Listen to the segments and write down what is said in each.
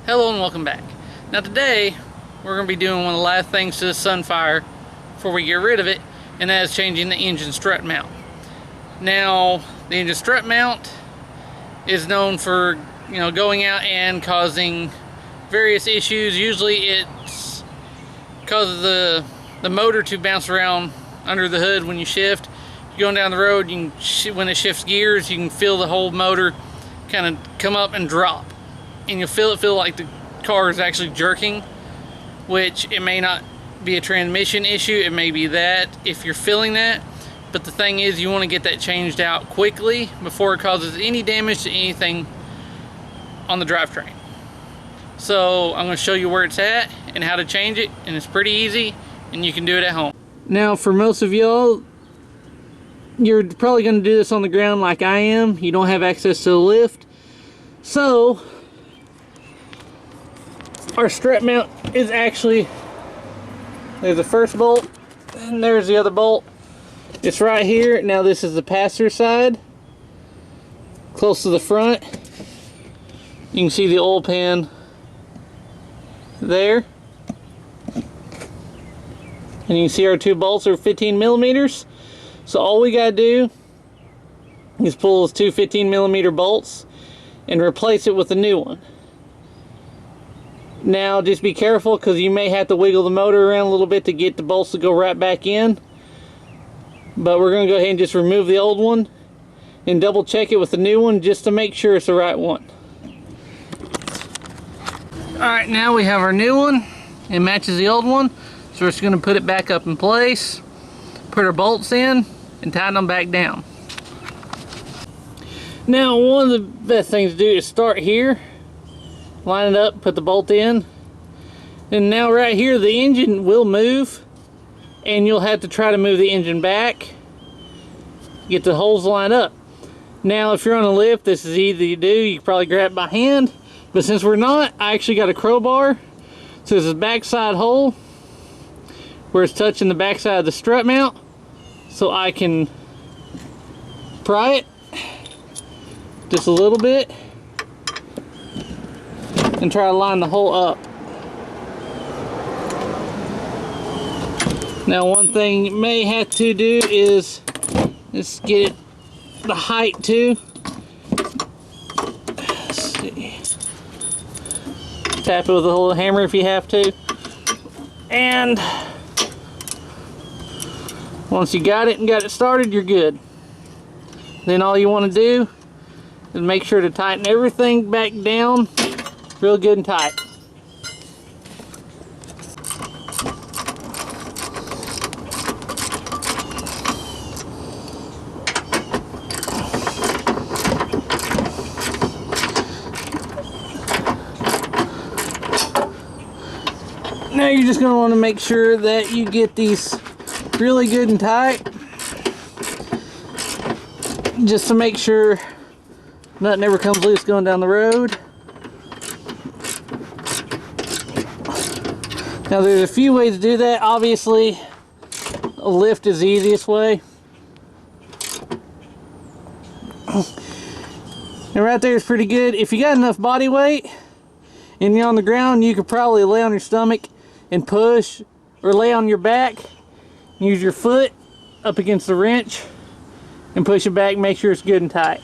Hello and welcome back. Now today we're going to be doing one of the last things to the Sunfire before we get rid of it, and that is changing the engine strut mount. Now the engine strut mount is known for going out and causing various issues. Usually it causes the motor to bounce around under the hood when you shift. Going down the road, when it shifts gears, you can feel the whole motor kind of come up and drop, and you'll feel like the car is actually jerking, which it may not be a transmission issue, it may be that if you're feeling that. But the thing is, you want to get that changed out quickly before it causes any damage to anything on the drivetrain. So I'm going to show you where it's at and how to change it, and it's pretty easy and you can do it at home. Now for most of y'all, you're probably going to do this on the ground like I am. You don't have access to the lift. So our strut mount is actually, there's the first bolt and there's the other bolt. It's right here. Now this is the passenger side, close to the front. You can see the oil pan there, and you can see our two bolts are 15 millimeters. So all we gotta do is pull those two 15 millimeter bolts and replace it with a new one. Now just be careful, because you may have to wiggle the motor around a little bit to get the bolts to go right back in. But we're going to go ahead and just remove the old one and double check it with the new one just to make sure it's the right one. Alright, now we have our new one. It matches the old one. So we're just going to put it back up in place, put our bolts in, and tighten them back down. Now one of the best things to do is start here, line it up, put the bolt in, and now right here the engine will move, and you'll have to try to move the engine back, get the holes lined up. Now if you're on a lift, this is easy to do. You can probably grab it by hand, but since we're not, I actually got a crowbar. So there's a backside hole where it's touching the backside of the strut mount, so I can pry it just a little bit and try to line the hole up. Now one thing you may have to do is just get it the height too. Let's see. Tap it with a little hammer if you have to. And once you got it and got it started, you're good. Then all you want to do is make sure to tighten everything back down real good and tight. Now you're just going to want to make sure that you get these really good and tight, just to make sure nothing ever comes loose going down the road. Now there's a few ways to do that. Obviously a lift is the easiest way, and right there is pretty good. If you got enough body weight and you're on the ground, you could probably lay on your stomach and push, or lay on your back, use your foot up against the wrench and push it back, make sure it's good and tight,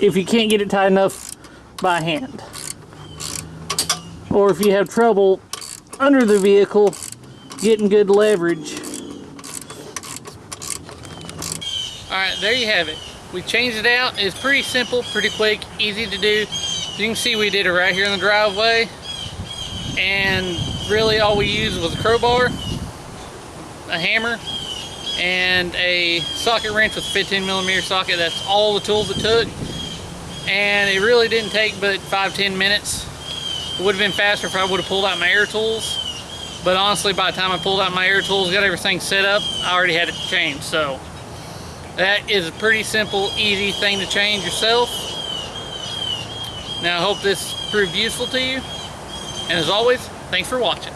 if you can't get it tight enough by hand. Or if you have trouble under the vehicle getting good leverage. Alright, there you have it. We changed it out. It's pretty simple, pretty quick, easy to do. You can see we did it right here in the driveway, and really all we used was a crowbar, a hammer, and a socket wrench with a 15 millimeter socket. That's all the tools it took, and it really didn't take but 5-10 minutes. It would have been faster if I would have pulled out my air tools, but honestly by the time I pulled out my air tools, got everything set up, I already had it changed. So that is a pretty simple, easy thing to change yourself. Now I hope this proved useful to you, and as always, thanks for watching.